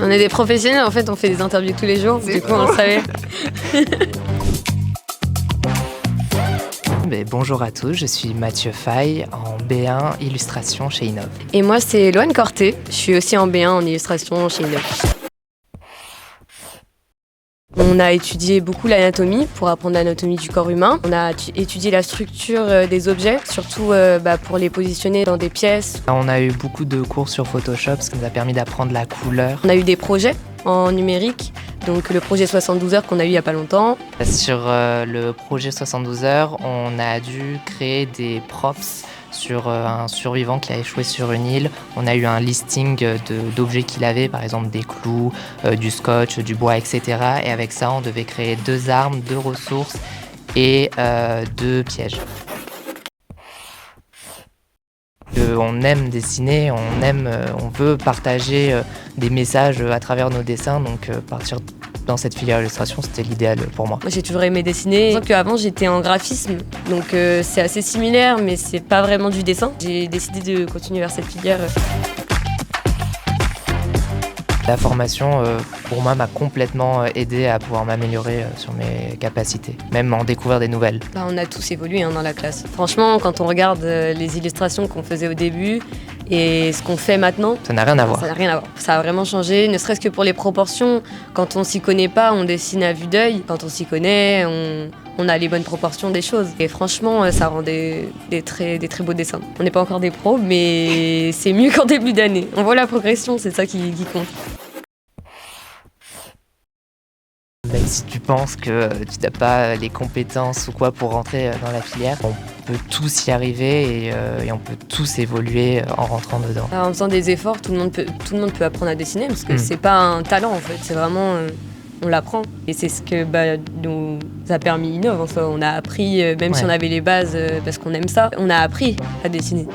On est des professionnels, en fait, on fait des interviews tous les jours, du coup on le savait. Bonjour à tous, je suis Mathieu Faye en B1 illustration chez Innov. Et moi c'est Loane Corté, je suis aussi en B1 en illustration chez Innov. On a étudié beaucoup l'anatomie pour apprendre l'anatomie du corps humain. On a étudié la structure des objets, surtout pour les positionner dans des pièces. On a eu beaucoup de cours sur Photoshop, ce qui nous a permis d'apprendre la couleur. On a eu des projets en numérique, donc le projet 72 heures qu'on a eu il n'y a pas longtemps. Sur le projet 72 heures, on a dû créer des props sur un survivant qui a échoué sur une île. On a eu un listing d'objets qu'il avait, par exemple des clous, du scotch, du bois, etc. Et avec ça, on devait créer 2 armes, 2 ressources et 2 pièges. On aime dessiner, on veut partager des messages à travers nos dessins, donc partir dans cette filière illustration, c'était l'idéal pour moi. Moi j'ai toujours aimé dessiner. Avant j'étais en graphisme, donc c'est assez similaire, mais c'est pas vraiment du dessin. J'ai décidé de continuer vers cette filière. La formation, pour moi, m'a complètement aidé à pouvoir m'améliorer sur mes capacités, même en découvrir des nouvelles. On a tous évolué dans la classe. Franchement, quand on regarde les illustrations qu'on faisait au début et ce qu'on fait maintenant, ça n'a rien à voir. Ça n'a rien à voir. Ça a vraiment changé, ne serait-ce que pour les proportions. Quand on s'y connaît pas, on dessine à vue d'œil. Quand on s'y connaît, on a les bonnes proportions des choses. Et franchement, ça rend des très beaux dessins. On n'est pas encore des pros, mais c'est mieux qu'en début d'année. On voit la progression, c'est ça qui compte. Même si tu penses que tu n'as pas les compétences ou quoi pour rentrer dans la filière, on peut tous y arriver et on peut tous évoluer en rentrant dedans. En faisant des efforts, tout le monde peut apprendre à dessiner parce que c'est pas un talent en fait, c'est vraiment on l'apprend et c'est ce que nous a permis Innov en soi. On a appris, même si on avait les bases parce qu'on aime ça, on a appris à dessiner.